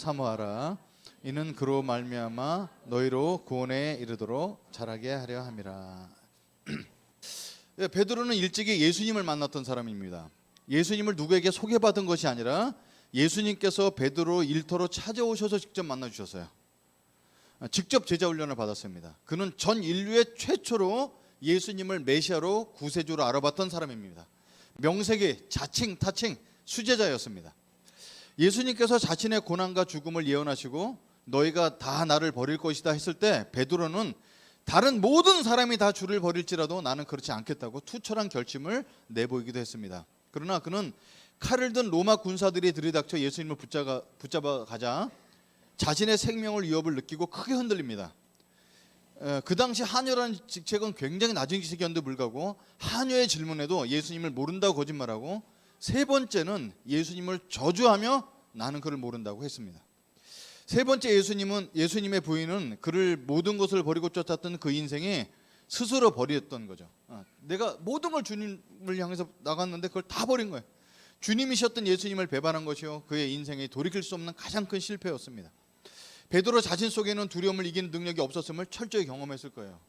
사모하라. 이는 그로 말미암아 너희로 구원에 이르도록 자라게 하려 함이라. 베드로는 일찍이 예수님을 만났던 사람입니다. 예수님을 누구에게 소개받은 것이 아니라 예수님께서 베드로 일터로 찾아오셔서 직접 만나주셨어요. 직접 제자훈련을 받았습니다. 그는 전 인류의 최초로 예수님을 메시아로 구세주로 알아봤던 사람입니다. 명색이 자칭 타칭 수제자였습니다. 예수님께서 자신의 고난과 죽음을 예언하시고 너희가 다 나를 버릴 것이다 했을 때 베드로는 다른 모든 사람이 다 주를 버릴지라도 나는 그렇지 않겠다고 투철한 결심을 내보이기도 했습니다. 그러나 그는 칼을 든 로마 군사들이 들이닥쳐 예수님을 붙잡아 가자 자신의 생명을 위협을 느끼고 크게 흔들립니다. 그 당시 하녀라는 직책은 굉장히 낮은 직책이었는데 불구하고 하녀의 질문에도 예수님을 모른다고 거짓말하고 세 번째는 예수님을 저주하며 나는 그를 모른다고 했습니다. 세 번째 예수님의 부인은 그를 모든 것을 버리고 쫓았던 그 인생이 스스로 버렸던 거죠. 내가 모든 걸 주님을 향해서 나갔는데 그걸 다 버린 거예요. 주님이셨던 예수님을 배반한 것이요 그의 인생에 돌이킬 수 없는 가장 큰 실패였습니다. 베드로 자신 속에는 두려움을 이기는 능력이 없었음을 철저히 경험했을 거예요.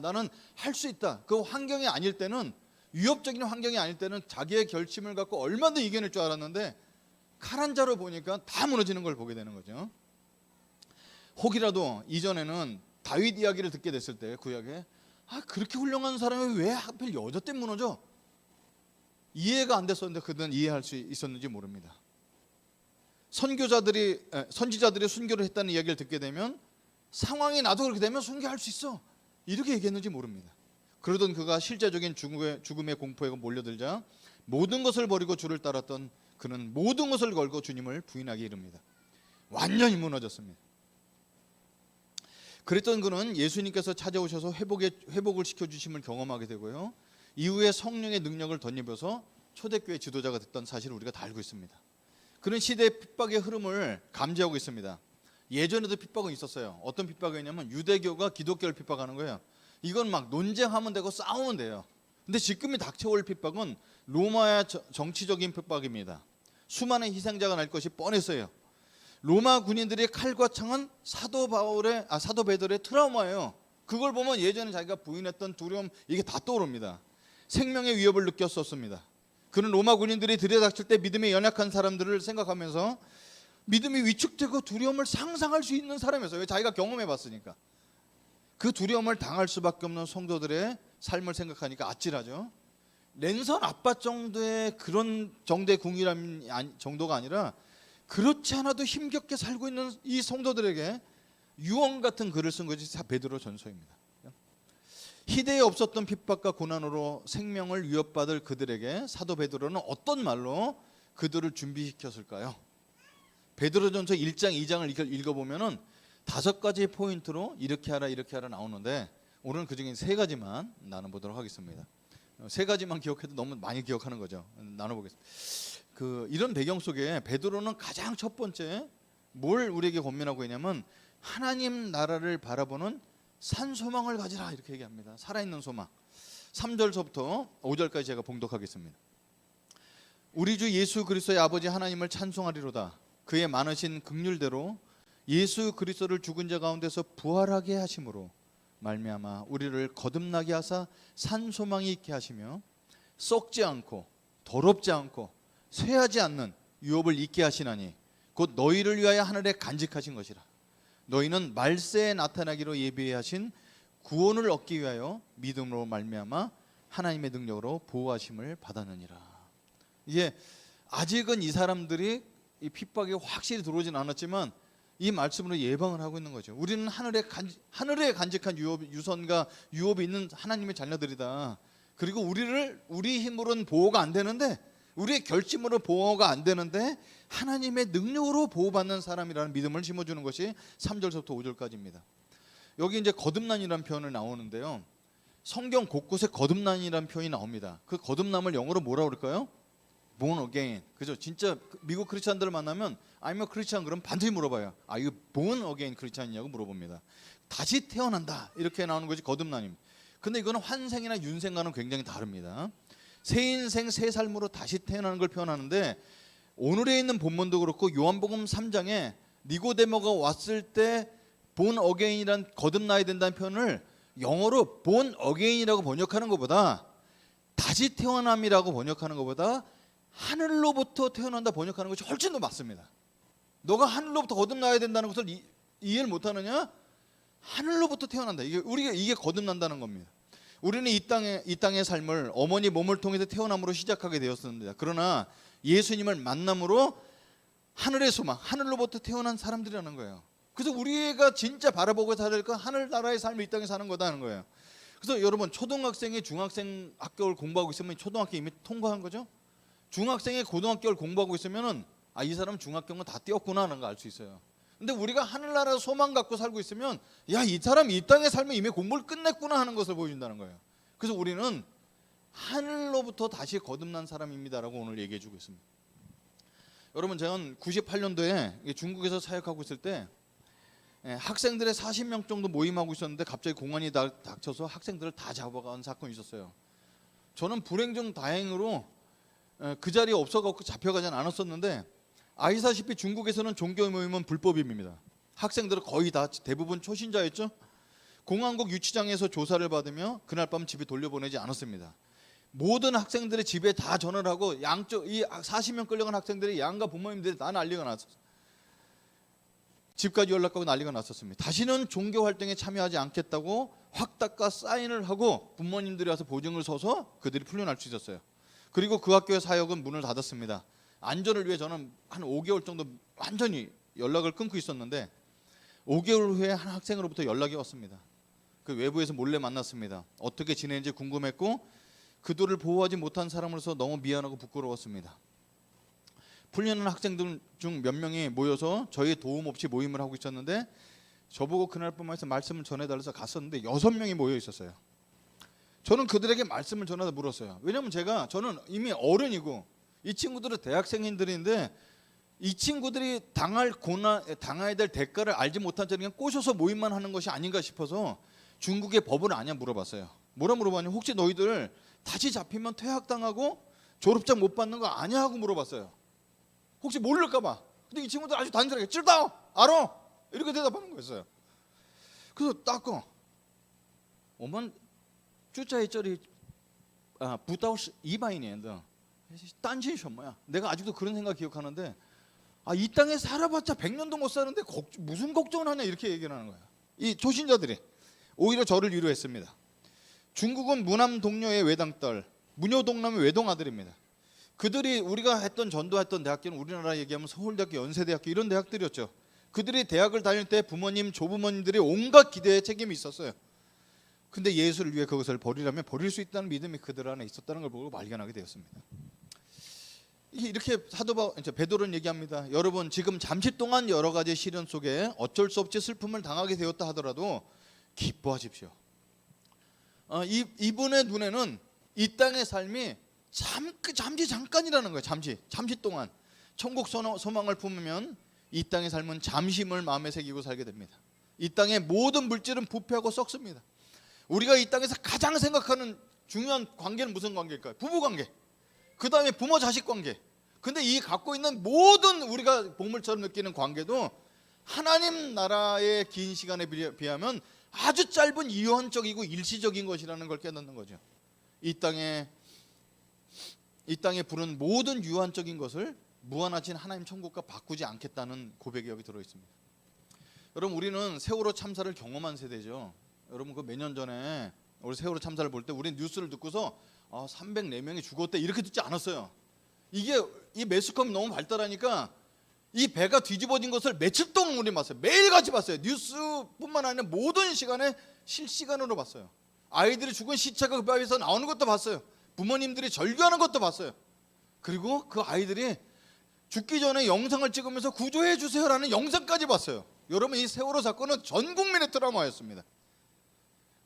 나는 할 수 있다. 그 환경이 아닐 때는 위협적인 환경이 아닐 때는 자기의 결심을 갖고 얼마든지 이겨낼 줄 알았는데 칼 한 자로 보니까 다 무너지는 걸 보게 되는 거죠. 혹이라도 이전에는 다윗 이야기를 듣게 됐을 때 구약에 그렇게 훌륭한 사람이 왜 하필 여자 때문에 무너져? 이해가 안 됐었는데 그들은 이해할 수 있었는지 모릅니다. 선지자들이 순교를 했다는 이야기를 듣게 되면 상황이 나도 그렇게 되면 순교할 수 있어 이렇게 얘기했는지 모릅니다. 그러던 그가 실제적인 죽음의 공포에 몰려들자 모든 것을 버리고 주를 따랐던 그는 모든 것을 걸고 주님을 부인하기 이릅니다. 완전히 무너졌습니다. 그랬던 그는 예수님께서 찾아오셔서 회복을 시켜주심을 경험하게 되고요. 이후에 성령의 능력을 덧입어서 초대교회 지도자가 됐던 사실을 우리가 다 알고 있습니다. 그는 시대의 핍박의 흐름을 감지하고 있습니다. 예전에도 핍박은 있었어요. 어떤 핍박이냐면 유대교가 기독교를 핍박하는 거예요. 이건 막 논쟁하면 되고 싸우면 돼요. 근데 지금이 닥쳐올 핍박은 로마의 정치적인 핍박입니다. 수많은 희생자가 날 것이 뻔했어요. 로마 군인들의 칼과 창은 사도 베드로의 트라우마예요. 그걸 보면 예전에 자기가 부인했던 두려움 이게 다 떠오릅니다. 생명의 위협을 느꼈었습니다. 그는 로마 군인들이 들이닥칠 때 믿음이 연약한 사람들을 생각하면서 믿음이 위축되고 두려움을 상상할 수 있는 사람이었어요. 자기가 경험해봤으니까. 그 두려움을 당할 수밖에 없는 성도들의 삶을 생각하니까 아찔하죠. 랜선 아빠 정도의 그런 정도의 궁이람 정도가 아니라 그렇지 않아도 힘겹게 살고 있는 이 성도들에게 유언 같은 글을 쓴 것이 베드로 전서입니다. 희대에 없었던 핍박과 고난으로 생명을 위협받을 그들에게 사도 베드로는 어떤 말로 그들을 준비시켰을까요? 베드로전서 1장 2장을 읽어보면은 5가지 포인트로 이렇게 하라 나오는데 오늘은 그중에 3가지만 나눠보도록 하겠습니다. 3가지만 기억해도 너무 많이 기억하는 거죠. 나눠보겠습니다. 이런 배경 속에 베드로는 가장 첫 번째 뭘 우리에게 권면하고 있냐면 하나님 나라를 바라보는 산소망을 가지라 이렇게 얘기합니다. 살아있는 소망. 3절서부터 5절까지 제가 봉독하겠습니다. 우리 주 예수 그리스도의 아버지 하나님을 찬송하리로다. 그의 많으신 긍휼대로 예수 그리스도를 죽은 자 가운데서 부활하게 하심으로 말미암아 우리를 거듭나게 하사 산소망이 있게 하시며 썩지 않고 더럽지 않고 쇠하지 않는 유업을 잊게 하시나니 곧 너희를 위하여 하늘에 간직하신 것이라. 너희는 말세에 나타나기로 예비하신 구원을 얻기 위하여 믿음으로 말미암아 하나님의 능력으로 보호하심을 받았느니라. 이게 아직은 이 사람들이 이 핍박이 확실히 들어오진 않았지만 이 말씀으로 예방을 하고 있는 거죠. 우리는 하늘에 간직한 유선과 유업이 있는 하나님의 자녀들이다. 그리고 우리 힘으로는 보호가 안 되는데 우리의 결심으로 보호가 안 되는데 하나님의 능력으로 보호받는 사람이라는 믿음을 심어주는 것이 3절서부터 5절까지입니다. 여기 이제 거듭난이라는 표현을 나오는데요. 성경 곳곳에 거듭난이라는 표현이 나옵니다. 그 거듭남을 영어로 뭐라고 그럴까요? born again. 그죠? 진짜 미국 크리스찬들을 만나면 I'm a Christian 그러면 반드시 물어봐요. Are you born again 크리스찬이냐고 물어봅니다. 다시 태어난다 이렇게 나오는 것이 거듭남입니다. 근데 이거는 환생이나 윤생과는 굉장히 다릅니다. 새 인생 새 삶으로 다시 태어나는 걸 표현하는데 오늘에 있는 본문도 그렇고 요한복음 3장에 니고데모가 왔을 때 본 어게인이란 거듭나야 된다는 표현을 영어로 본 어게인이라고 번역하는 것보다 다시 태어남이라고 번역하는 것보다 하늘로부터 태어난다 번역하는 것이 훨씬 더 맞습니다. 너가 하늘로부터 거듭나야 된다는 것을 이해를 못하느냐? 하늘로부터 태어난다. 이게 거듭난다는 겁니다. 우리는 이 땅의 삶을 어머니 몸을 통해서 태어남으로 시작하게 되었습니다. 그러나 예수님을 만남으로 하늘의 소망, 하늘로부터 태어난 사람들이라는 거예요. 그래서 우리가 진짜 바라보고 살아야 될 건 하늘나라의 삶을 이 땅에 사는 거다는 거예요. 그래서 여러분 초등학생이 중학생 학교를 공부하고 있으면 초등학교 이미 통과한 거죠. 중학생이 고등학교를 공부하고 있으면은 이 사람 중학교는 다 띄었구나 하는 거 알 수 있어요. 근데 우리가 하늘나라 소망 갖고 살고 있으면 이 사람 이 땅의 삶을 이미 공부를 끝냈구나 하는 것을 보여준다는 거예요. 그래서 우리는 하늘로부터 다시 거듭난 사람입니다라고 오늘 얘기해 주고 있습니다. 여러분 제가 98년도에 중국에서 사역하고 있을 때 학생들의 40명 정도 모임하고 있었는데 갑자기 공안이 닥쳐서 학생들을 다 잡아간 사건이 있었어요. 저는 불행 중 다행으로 그 자리에 없어갖고 잡혀가진 않았었는데 아시다시피 중국에서는 종교 모임은 불법입니다. 학생들은 거의 다 대부분 초신자였죠. 공안국 유치장에서 조사를 받으며 그날 밤 집에 돌려보내지 않았습니다. 모든 학생들의 집에 다 전화를 하고 양쪽 이 40명 끌려간 학생들이 양가 부모님들이 다 난리가 났었어요. 집까지 연락하고 난리가 났었습니다. 다시는 종교 활동에 참여하지 않겠다고 확답과 사인을 하고 부모님들이 와서 보증을 서서 그들이 풀려날 수 있었어요. 그리고 그 학교의 사역은 문을 닫았습니다. 안전을 위해 저는 한 5개월 정도 완전히 연락을 끊고 있었는데 5개월 후에 한 학생으로부터 연락이 왔습니다. 그 외부에서 몰래 만났습니다. 어떻게 지내는지 궁금했고 그들을 보호하지 못한 사람으로서 너무 미안하고 부끄러웠습니다. 풀리는 학생들 중 몇 명이 모여서 저희 도움 없이 모임을 하고 있었는데 저보고 그날 밤에서 말씀을 전해달라서 갔었는데 6명이 모여 있었어요. 저는 그들에게 말씀을 전해서 물었어요. 왜냐하면 저는 이미 어른이고 이 친구들은 대학생인들인데 이 친구들이 당해야 될 대가를 알지 못한 채 그냥 꼬셔서 모임만 하는 것이 아닌가 싶어서 중국의 법을 아냐 물어봤어요. 뭐라 물어봤냐? 혹시 너희들 다시 잡히면 퇴학당하고 졸업장 못 받는 거 아냐 하고 물어봤어요. 혹시 모를까봐. 근데 이 친구들 아주 단순하게 찔다 알아 이렇게 대답하는 거였어요. 그래서 따고 오만 주자의 쩌리 부다오시 이바이니엔더 딴신 셔뭐야. 내가 아직도 그런 생각 기억하는데 이 땅에 살아봤자 100년도 못 사는데 무슨 걱정을 하냐 이렇게 얘기를 하는 거야. 이 초신자들이 오히려 저를 위로했습니다. 중국은 무남 동료의 외당딸, 무녀동남의 외동아들입니다. 그들이 우리가 했던 전도했던 대학교는 우리나라 얘기하면 서울대학교, 연세대학교 이런 대학들이었죠. 그들이 대학을 다닐 때 부모님, 조부모님들이 온갖 기대에 책임이 있었어요. 근데 예수를 위해 그것을 버리려면 버릴 수 있다는 믿음이 그들 안에 있었다는 걸 보고 발견하게 되었습니다. 이렇게 베드로는 얘기합니다. 여러분 지금 잠시 동안 여러 가지 시련 속에 어쩔 수 없이 슬픔을 당하게 되었다 하더라도 기뻐하십시오. 이분의 눈에는 이 땅의 삶이 잠시 잠깐이라는 거예요. 잠시 동안 천국 소망을 품으면 이 땅의 삶은 잠심을 마음에 새기고 살게 됩니다. 이 땅의 모든 물질은 부패하고 썩습니다. 우리가 이 땅에서 가장 생각하는 중요한 관계는 무슨 관계일까요? 부부관계. 그 다음에 부모 자식 관계. 근데 이 갖고 있는 모든 우리가 보물처럼 느끼는 관계도 하나님 나라의 긴 시간에 비하면 아주 짧은 유한적이고 일시적인 것이라는 걸 깨닫는 거죠. 이 땅에 부른 모든 유한적인 것을 무한하신 하나님 천국과 바꾸지 않겠다는 고백이 여기 들어 있습니다. 여러분 우리는 세월호 참사를 경험한 세대죠. 여러분 그 몇 년 전에 우리 세월호 참사를 볼 때 우리 뉴스를 듣고서 304명이 죽었대 이렇게 듣지 않았어요. 이게 이 매스컴이 너무 발달하니까 이 배가 뒤집어진 것을 며칠 동안 우리 봤어요. 매일같이 봤어요. 뉴스뿐만 아니라 모든 시간에 실시간으로 봤어요. 아이들이 죽은 시체가 그 바위에서 나오는 것도 봤어요. 부모님들이 절규하는 것도 봤어요. 그리고 그 아이들이 죽기 전에 영상을 찍으면서 구조해 주세요라는 영상까지 봤어요. 여러분 이 세월호 사건은 전 국민의 트라우마였습니다.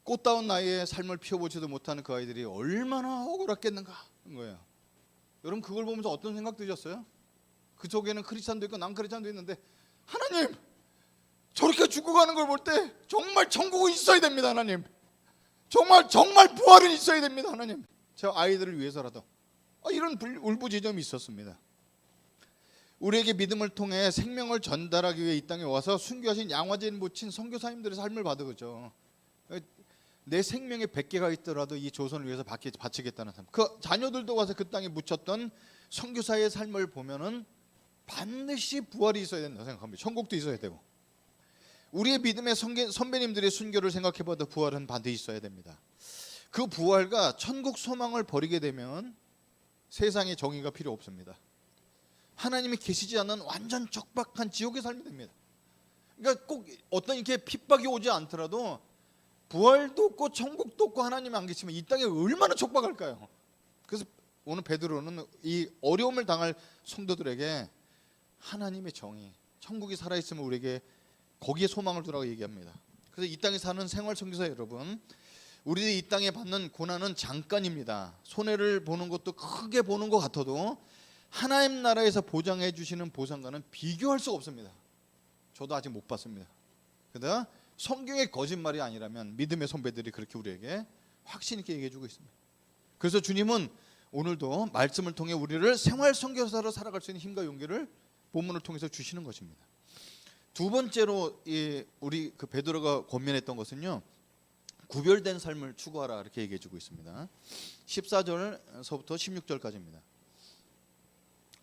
꽃다운 나이에 삶을 피워보지도 못하는 그 아이들이 얼마나 억울했겠는가 하는 거예요. 여러분 그걸 보면서 어떤 생각 드셨어요? 그 속에는 크리스찬도 있고 난 크리스찬도 있는데 하나님 저렇게 죽어가는 걸 볼 때 정말 천국은 있어야 됩니다. 하나님 정말 부활은 있어야 됩니다. 하나님 저 아이들을 위해서라도 이런 울부짖음이 있었습니다. 우리에게 믿음을 통해 생명을 전달하기 위해 이 땅에 와서 순교하신 양화제인 모친 선교사님들의 삶을 봐도 그죠. 내 생명에 100개가 있더라도 이 조선을 위해서 바치겠다는 삶. 그 자녀들도 와서 그 땅에 묻혔던 선교사의 삶을 보면은 반드시 부활이 있어야 된다 생각합니다. 천국도 있어야 되고. 우리의 믿음의 선배님들의 순교를 생각해봐도 부활은 반드시 있어야 됩니다. 그 부활과 천국 소망을 버리게 되면 세상에 정의가 필요 없습니다. 하나님이 계시지 않는 완전 적박한 지옥의 삶이 됩니다. 그러니까 꼭 어떤 이렇게 핍박이 오지 않더라도 부활도 없고 천국도 없고 하나님이 안 계시면 이 땅에 얼마나 촉박할까요? 그래서 오늘 베드로는 이 어려움을 당할 성도들에게 하나님의 정의, 천국이 살아있으면 우리에게 거기에 소망을 두라고 얘기합니다. 그래서 이 땅에 사는 생활 선교사 여러분, 우리들이 이 땅에 받는 고난은 잠깐입니다. 손해를 보는 것도 크게 보는 것 같아도 하나님 나라에서 보장해 주시는 보상과는 비교할 수 없습니다. 저도 아직 못 봤습니다. 그러나 성경의 거짓말이 아니라면 믿음의 선배들이 그렇게 우리에게 확신 있게 얘기해 주고 있습니다. 그래서 주님은 오늘도 말씀을 통해 우리를 생활 선교사로 살아갈 수 있는 힘과 용기를 본문을 통해서 주시는 것입니다. 두 번째로 우리 그 베드로가 권면했던 것은요, 구별된 삶을 추구하라 이렇게 얘기해 주고 있습니다. 14절서부터 16절까지입니다.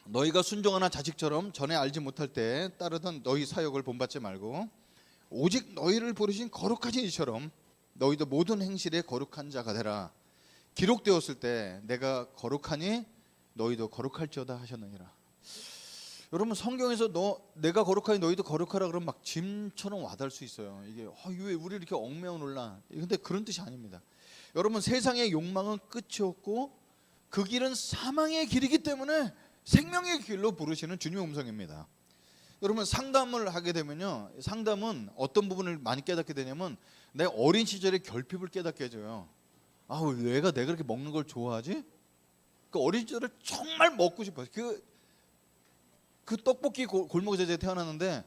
너희가 순종하나 자식처럼 전에 알지 못할 때 따르던 너희 사역을 본받지 말고 오직 너희를 부르신 거룩하신 이처럼 너희도 모든 행실에 거룩한 자가 되라. 기록되었을 때 내가 거룩하니 너희도 거룩할지어다 하셨느니라. 여러분 성경에서 내가 거룩하니 너희도 거룩하라 그러면 막 짐처럼 와닿을 수 있어요. 이게 왜 우리 이렇게 얽매어 놀라? 근데 그런 뜻이 아닙니다. 여러분 세상의 욕망은 끝이 없고 그 길은 사망의 길이기 때문에 생명의 길로 부르시는 주님의 음성입니다. 여러분 상담을 하게 되면요, 상담은 어떤 부분을 많이 깨닫게 되냐면 내 어린 시절의 결핍을 깨닫게 해줘요. 왜 내가 그렇게 먹는 걸 좋아하지? 그 어린 시절을 정말 먹고 싶어요. 그 떡볶이 골목에서 제가 태어났는데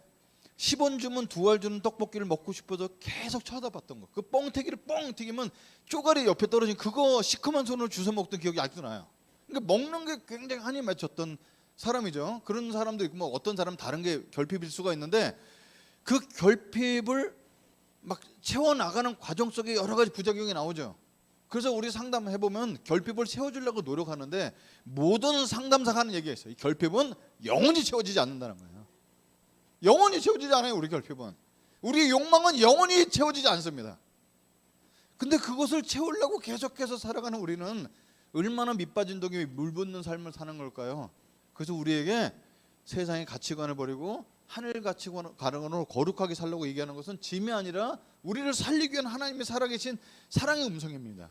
10원 주면 2알 주는 떡볶이를 먹고 싶어서 계속 쳐다봤던 거. 그 뻥튀기를 뻥 튀기면 쪼가리 옆에 떨어진 그거 시커먼 손으로 주워 먹던 기억이 아직도 나요. 그러니까 먹는 게 굉장히 한이 맺혔던 사람이죠. 그런 사람도 있고 어떤 사람은 다른 게 결핍일 수가 있는데 그 결핍을 막 채워나가는 과정 속에 여러 가지 부작용이 나오죠. 그래서 우리 상담해보면 결핍을 채워주려고 노력하는데 모든 상담사가 하는 얘기가 있어요. 이 결핍은 영원히 채워지지 않는다는 거예요. 영원히 채워지지 않아요. 우리 결핍은. 우리의 욕망은 영원히 채워지지 않습니다. 근데 그것을 채우려고 계속해서 살아가는 우리는 얼마나 밑빠진 독에 물붓는 삶을 사는 걸까요? 그래서 우리에게 세상의 가치관을 버리고 하늘 가치관으로 거룩하게 살려고 얘기하는 것은 짐이 아니라 우리를 살리기 위한 하나님의 살아계신 사랑의 음성입니다.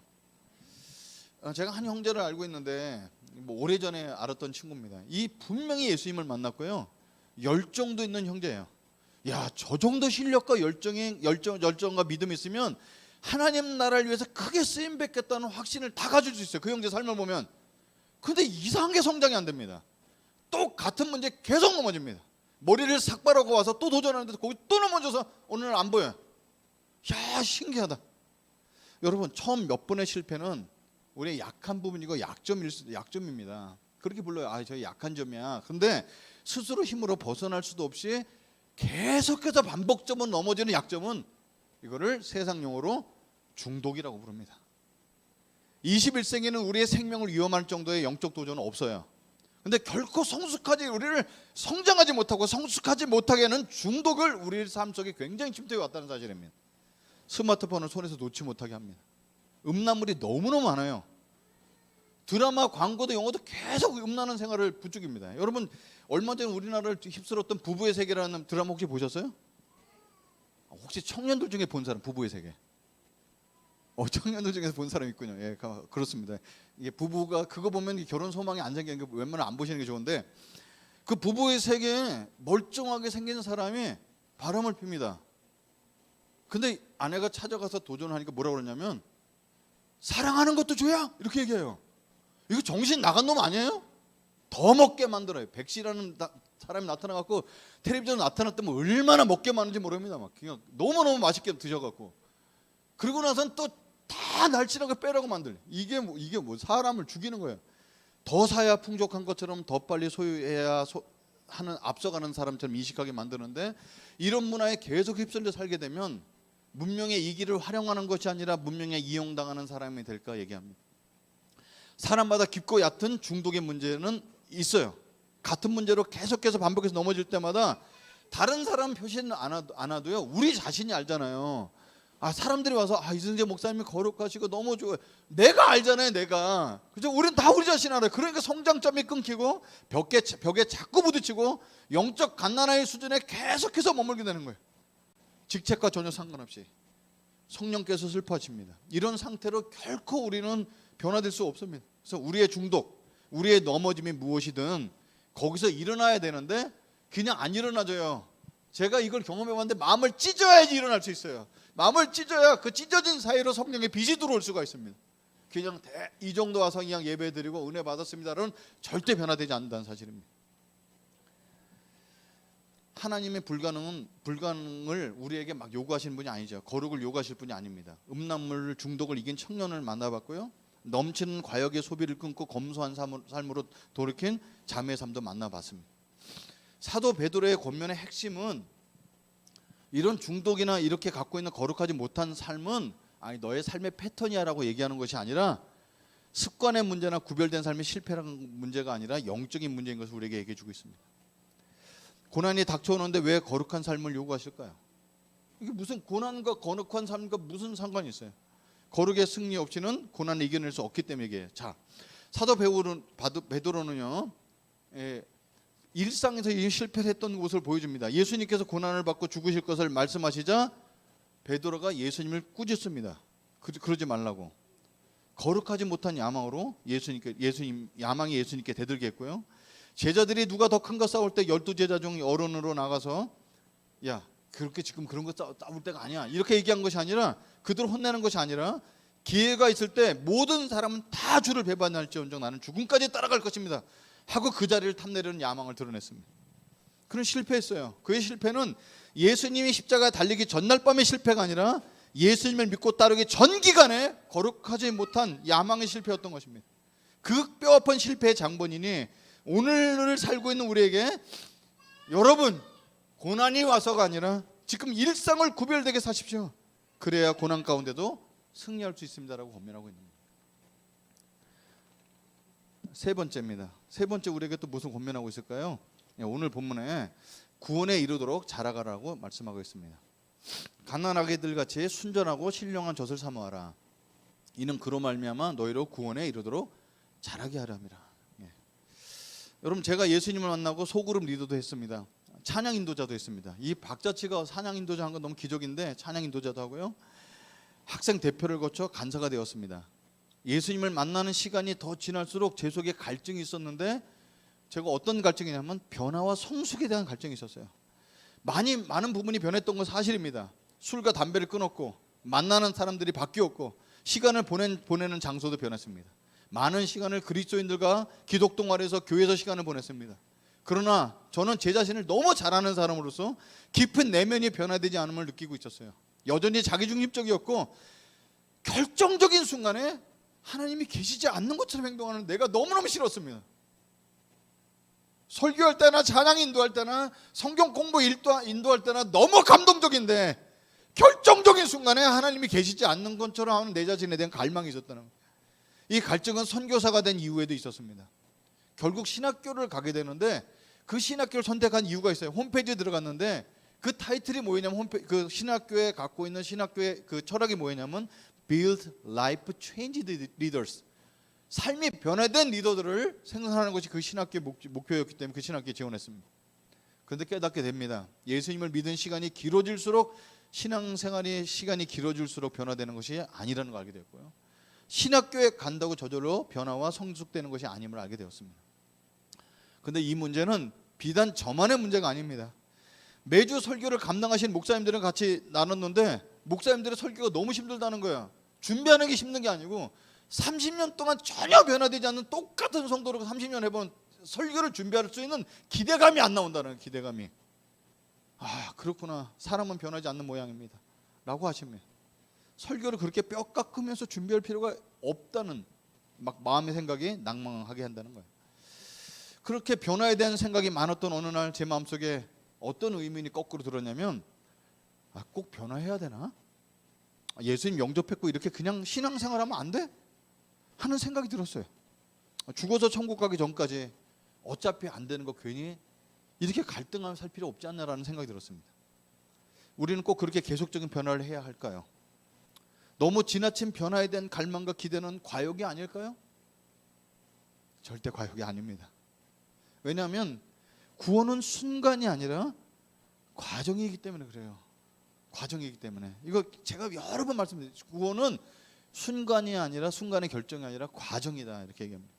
제가 한 형제를 알고 있는데 오래전에 알았던 친구입니다. 이 분명히 예수님을 만났고요, 열정도 있는 형제예요. 저 정도 실력과 열정과 믿음이 있으면 하나님 나라를 위해서 크게 쓰임 뵙겠다는 확신을 다 가질 수 있어요. 그 형제 삶을 보면. 근데 이상하게 성장이 안 됩니다. 똑같은 문제 계속 넘어집니다. 머리를 삭발하고 와서 또 도전하는데 거기 또 넘어져서 오늘 안 보여요. 신기하다. 여러분 처음 몇 번의 실패는 우리의 약한 부분이고 약점입니다. 그렇게 불러요. 저 약한 점이야. 근데 스스로 힘으로 벗어날 수도 없이 계속해서 반복적으로 넘어지는 약점은 이거를 세상 용어로 중독이라고 부릅니다. 21세기는 우리의 생명을 위험할 정도의 영적 도전은 없어요. 근데 결코 우리를 성장하지 못하고 성숙하지 못하게 하는 중독을 우리 삶 속에 굉장히 침투해 왔다는 사실입니다. 스마트폰을 손에서 놓지 못하게 합니다. 음란물이 너무너무 많아요. 드라마, 광고도 영화도 계속 음란한 생활을 부추깁니다. 여러분 얼마 전에 우리나라를 휩쓸었던 부부의 세계라는 드라마 혹시 보셨어요? 혹시 청년들 중에 본 사람, 부부의 세계? 청년들 중에서 본 사람 있군요. 그렇습니다. 이게 부부가 그거 보면 결혼 소망이 안 생기는 게 웬만하면 안 보시는 게 좋은데, 그 부부의 세계에 멀쩡하게 생긴 사람이 바람을 핍니다. 근데 아내가 찾아가서 도전하니까 뭐라고 그러냐면 사랑하는 것도 죄야? 이렇게 얘기해요. 이거 정신 나간 놈 아니에요? 더 먹게 만들어요. 백씨라는 사람이 나타나갖고 텔레비전에 나타났다면 얼마나 먹게 많은지 모릅니다. 막 그냥 너무너무 맛있게 드셔갖고 그러고 나선 또 다 날씬하게 빼라고 만들. 이게 사람을 죽이는 거예요. 더 사야 풍족한 것처럼 더 빨리 소유해야 하는 앞서가는 사람처럼 인식하게 만드는데, 이런 문화에 계속 휩쓸려 살게 되면 문명의 이 길을 활용하는 것이 아니라 문명에 이용당하는 사람이 될까 얘기합니다. 사람마다 깊고 얕은 중독의 문제는 있어요. 같은 문제로 계속해서 반복해서 넘어질 때마다 다른 사람 표시는 안 하도요, 우리 자신이 알잖아요. 사람들이 와서 이순재 목사님이 거룩하시고 너무 좋아요. 내가 알잖아요, 내가. 그죠? 우리는 다 우리 자신 알아요. 그러니까 성장점이 끊기고 벽에 자꾸 부딪히고 영적 갓난아이 수준에 계속해서 머물게 되는 거예요. 직책과 전혀 상관없이 성령께서 슬퍼하십니다. 이런 상태로 결코 우리는 변화될 수 없습니다. 그래서 우리의 중독, 우리의 넘어짐이 무엇이든 거기서 일어나야 되는데 그냥 안 일어나져요. 제가 이걸 경험해봤는데 마음을 찢어야지 일어날 수 있어요. 마음을 찢어야 그 찢어진 사이로 성령의 빛이 들어올 수가 있습니다. 그냥 이 정도 와서 그냥 예배드리고 은혜 받았습니다는 절대 변화되지 않는다는 사실입니다. 하나님의 불가능을 우리에게 막 요구하시는 분이 아니죠. 거룩을 요구하실 분이 아닙니다. 음란물 중독을 이긴 청년을 만나봤고요, 넘치는 과욕의 소비를 끊고 검소한 삶으로 돌이킨 자매의 삶도 만나봤습니다. 사도 베드로의 권면의 핵심은 이런 중독이나 이렇게 갖고 있는 거룩하지 못한 삶은 너의 삶의 패턴이야 라고 얘기하는 것이 아니라, 습관의 문제나 구별된 삶의 실패라는 문제가 아니라 영적인 문제인 것을 우리에게 얘기해 주고 있습니다. 고난이 닥쳐오는데 왜 거룩한 삶을 요구하실까요? 이게 무슨 고난과 거룩한 삶과 무슨 상관이 있어요? 거룩의 승리 없이는 고난을 이겨낼 수 없기 때문에 얘기해요. 자, 사도 베드로는요, 일상에서 이 실패를 했던 것을 보여줍니다. 예수님께서 고난을 받고 죽으실 것을 말씀하시자 베드로가 예수님을 꾸짖습니다. 그러지 말라고. 거룩하지 못한 야망으로 야망이 예수님께 대들게 했고요. 제자들이 누가 더 큰 거 싸울 때 12제자 중 어른으로 나가서 야, 그렇게 지금 그런 거 싸울 때가 아니야, 이렇게 얘기한 것이 아니라, 그들을 혼내는 것이 아니라, 기회가 있을 때 모든 사람은 다 주를 배반할지언정 나는 죽음까지 따라갈 것입니다 하고 그 자리를 탐내려는 야망을 드러냈습니다. 그는 실패했어요. 그의 실패는 예수님이 십자가에 달리기 전날 밤의 실패가 아니라 예수님을 믿고 따르기 전 기간에 거룩하지 못한 야망의 실패였던 것입니다. 그 뼈아픈 실패의 장본인이 오늘을 살고 있는 우리에게, 여러분, 고난이 와서가 아니라 지금 일상을 구별되게 사십시오. 그래야 고난 가운데도 승리할 수 있습니다라고 권면하고 있는 겁니다. 세 번째입니다. 세 번째 우리에게 또 무슨 권면하고 있을까요? 오늘 본문에 구원에 이르도록 자라가라고 말씀하고 있습니다. 갓난아기들 같이 순전하고 신령한 젖을 사모하라. 이는 그로 말미암아 너희로 구원에 이르도록 자라게 하려 함이라. 여러분, 제가 예수님을 만나고 소그룹 리더도 했습니다. 찬양 인도자도 했습니다. 이 박자치가 찬양 인도자 한 건 너무 기적인데, 찬양 인도자도 하고요, 학생 대표를 거쳐 간사가 되었습니다. 예수님을 만나는 시간이 더 지날수록 제 속에 갈증이 있었는데, 제가 어떤 갈증이냐면 변화와 성숙에 대한 갈증이 있었어요. 많은 부분이 변했던 건 사실입니다. 술과 담배를 끊었고, 만나는 사람들이 바뀌었고, 시간을 보내는 장소도 변했습니다. 많은 시간을 그리스도인들과 기독 동아리에서 교회에서 시간을 보냈습니다. 그러나 저는 제 자신을 너무 잘 아는 사람으로서 깊은 내면이 변화되지 않음을 느끼고 있었어요. 여전히 자기중립적이었고, 결정적인 순간에 하나님이 계시지 않는 것처럼 행동하는 내가 너무너무 싫었습니다. 설교할 때나 찬양 인도할 때나 성경 공부 인도할 때나 너무 감동적인데, 결정적인 순간에 하나님이 계시지 않는 것처럼 하는 내 자신에 대한 갈망이 있었다는 거예요. 이 갈증은 선교사가 된 이후에도 있었습니다. 결국 신학교를 가게 되는데, 그 신학교를 선택한 이유가 있어요. 홈페이지에 들어갔는데 그 타이틀이 뭐였냐면, 그 신학교에 갖고 있는 신학교의 그 철학이 뭐였냐면 Build Life Changed Leaders, 삶이 변화된 리더들을 생산하는 것이 그 신학교의 목표였기 때문에 그 신학교에 지원했습니다. 그런데 깨닫게 됩니다. 예수님을 믿은 시간이 길어질수록, 신앙생활의 시간이 길어질수록 변화되는 것이 아니라는 걸 알게 되었고요, 신학교에 간다고 저절로 변화와 성숙되는 것이 아님을 알게 되었습니다. 그런데 이 문제는 비단 저만의 문제가 아닙니다. 매주 설교를 감당하신 목사님들은 같이 나눴는데, 목사님들의 설교가 너무 힘들다는 거예요. 준비하는 게 힘든 게 아니고 30년 동안 전혀 변화되지 않는 똑같은 성도로 30년 해본 설교를 준비할 수 있는 기대감이 안 나온다는 거예요. 기대감이. 그렇구나, 사람은 변하지 않는 모양입니다 라고 하십니다. 설교를 그렇게 뼈 깎으면서 준비할 필요가 없다는 마음의 생각이 낭망하게 한다는 거예요. 그렇게 변화에 대한 생각이 많았던 어느 날 제 마음속에 어떤 의문이 거꾸로 들었냐면, 꼭 변화해야 되나? 예수님 영접했고 이렇게 그냥 신앙생활하면 안 돼? 하는 생각이 들었어요. 죽어서 천국 가기 전까지 어차피 안 되는 거 괜히 이렇게 갈등하며 살 필요 없지 않나라는 생각이 들었습니다. 우리는 꼭 그렇게 계속적인 변화를 해야 할까요? 너무 지나친 변화에 대한 갈망과 기대는 과욕이 아닐까요? 절대 과욕이 아닙니다. 왜냐하면 구원은 순간이 아니라 과정이기 때문에 그래요. 과정이기 때문에. 이거 제가 여러 번 말씀드렸죠. 구원은 순간이 아니라, 순간의 결정이 아니라 과정이다, 이렇게 얘기합니다.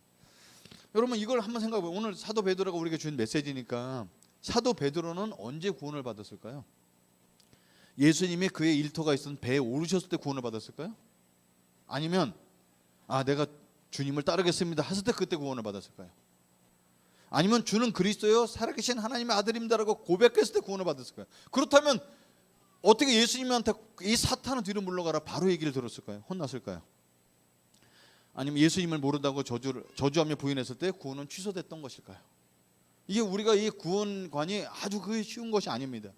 여러분, 이걸 한번 생각해 보면, 오늘 사도 베드로가 우리에게 준 메시지니까, 사도 베드로는 언제 구원을 받았을까요? 예수님이 그의 일터가 있던 배에 오르셨을 때 구원을 받았을까요? 아니면 내가 주님을 따르겠습니다 했을 때 그때 구원을 받았을까요? 아니면 주는 그리스도요 살아계신 하나님의 아들입니다라고 고백했을 때 구원을 받았을까요? 그렇다면 어떻게 예수님한테 이 사탄은 뒤로 물러가라 바로 얘기를 들었을까요? 혼났을까요? 아니면 예수님을 모른다고 저주하며 부인했을 때 구원은 취소됐던 것일까요? 이게 우리가 이 구원관이 아주 쉬운 것이 아닙니다.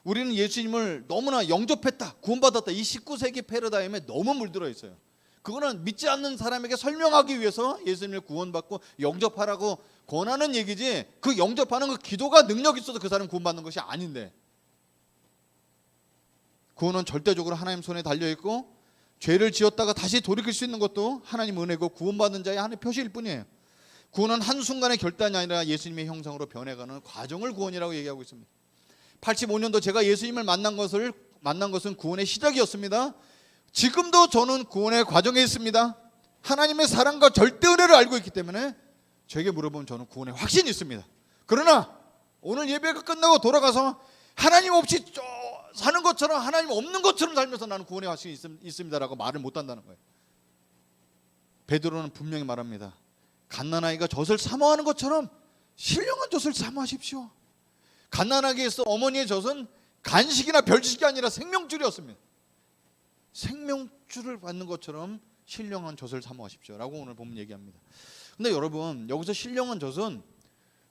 우리는 예수님을 너무나 영접했다, 구원받았다, 이 19세기 패러다임에 너무 물들어 있어요. 그거는 믿지 않는 사람에게 설명하기 위해서 예수님을 구원받고 영접하라고 권하는 얘기지, 그 영접하는 그 기도가 능력이 있어도 그 사람 구원받는 것이 아닌데, 구원은 절대적으로 하나님 손에 달려있고, 죄를 지었다가 다시 돌이킬 수 있는 것도 하나님 은혜고 구원받는 자의 하나의 표시일 뿐이에요. 구원은 한순간의 결단이 아니라 예수님의 형상으로 변해가는 과정을 구원이라고 얘기하고 있습니다. 85년도 제가 예수님을 만난 것은 구원의 시작이었습니다. 지금도 저는 구원의 과정에 있습니다. 하나님의 사랑과 절대 은혜를 알고 있기 때문에 저에게 물어보면 저는 구원의 확신이 있습니다. 그러나 오늘 예배가 끝나고 돌아가서 하나님 없이 사는 것처럼, 하나님 없는 것처럼 살면서 나는 구원의 확신이 있습니다라고 말을 못한다는 거예요. 베드로는 분명히 말합니다. 갓난아이가 젖을 사모하는 것처럼 신령한 젖을 사모하십시오. 갓난아기에 있어 어머니의 젖은 간식이나 별식이 아니라 생명줄이었습니다. 생명줄을 받는 것처럼 신령한 젖을 사모하십시오 라고 오늘 보면 얘기합니다. 근데 여러분, 여기서 신령한 젖은,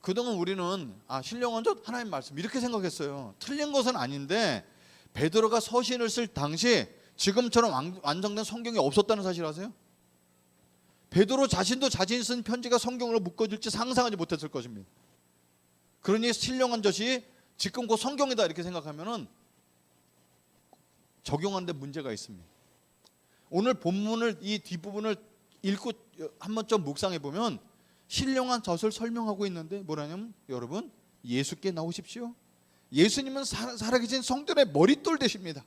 그동안 우리는 신령한 젖 하나님 말씀 이렇게 생각했어요. 틀린 것은 아닌데, 베드로가 서신을 쓸 당시 지금처럼 완성된 성경이 없었다는 사실 아세요? 베드로 자신도 자신이 쓴 편지가 성경으로 묶어질지 상상하지 못했을 것입니다. 그러니 신령한 젖이 지금 그 성경이다 이렇게 생각하면은 적용하는데 문제가 있습니다. 오늘 본문을, 이 뒷부분을 읽고 한번 좀 묵상해 보면 신령한 젖을 설명하고 있는데 뭐라냐면, 여러분, 예수께 나오십시오. 예수님은 살아계신 성전의 머릿돌 되십니다.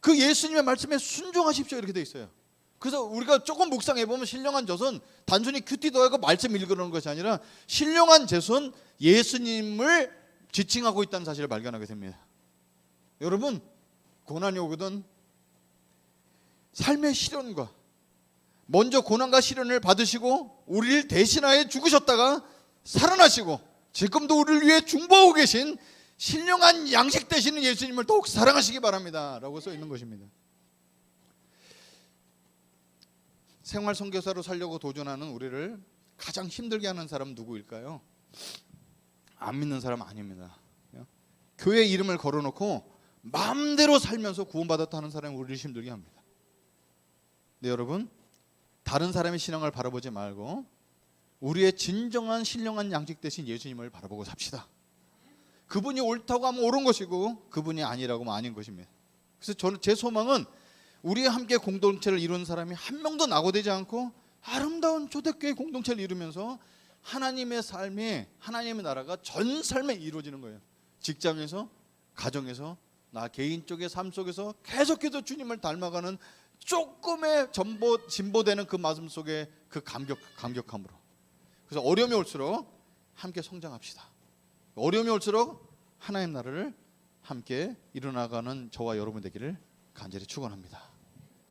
그 예수님의 말씀에 순종하십시오 이렇게 돼 있어요. 그래서 우리가 조금 묵상해 보면 신령한 젖은 단순히 큐티 더하고 말씀 읽으려는 것이 아니라, 신령한 젖은 예수님을 지칭하고 있다는 사실을 발견하게 됩니다. 여러분, 고난이 오거든 삶의 시련과, 먼저 고난과 시련을 받으시고 우리를 대신하여 죽으셨다가 살아나시고 지금도 우리를 위해 중보하고 계신 신령한 양식 되시는 예수님을 더욱 사랑하시기 바랍니다 라고 써 있는 것입니다. 생활 선교사로 살려고 도전하는 우리를 가장 힘들게 하는 사람은 누구일까요? 안 믿는 사람 아닙니다. 교회 이름을 걸어놓고 마음대로 살면서 구원받았다 하는 사람이 우리를 힘들게 합니다. 네, 여러분, 다른 사람의 신앙을 바라보지 말고 우리의 진정한 신령한 양식 되신 예수님을 바라보고 삽시다. 그분이 옳다고 하면 옳은 것이고 그분이 아니라고 하면 아닌 것입니다. 그래서 저는, 제 소망은 우리와 함께 공동체를 이루는 사람이 한 명도 낙오되지 않고 아름다운 초대교회 공동체를 이루면서 하나님의 삶이, 하나님의 나라가 전 삶에 이루어지는 거예요. 직장에서, 가정에서, 나 개인적인 삶 속에서 계속해서 주님을 닮아가는 조금의 진보되는 그 마음 속에 그 감격함으로. 그래서 어려움이 올수록 함께 성장합시다. 어려움이 올수록 하나님 나라를 함께 이뤄나가는 저와 여러분 되기를 간절히 축원합니다.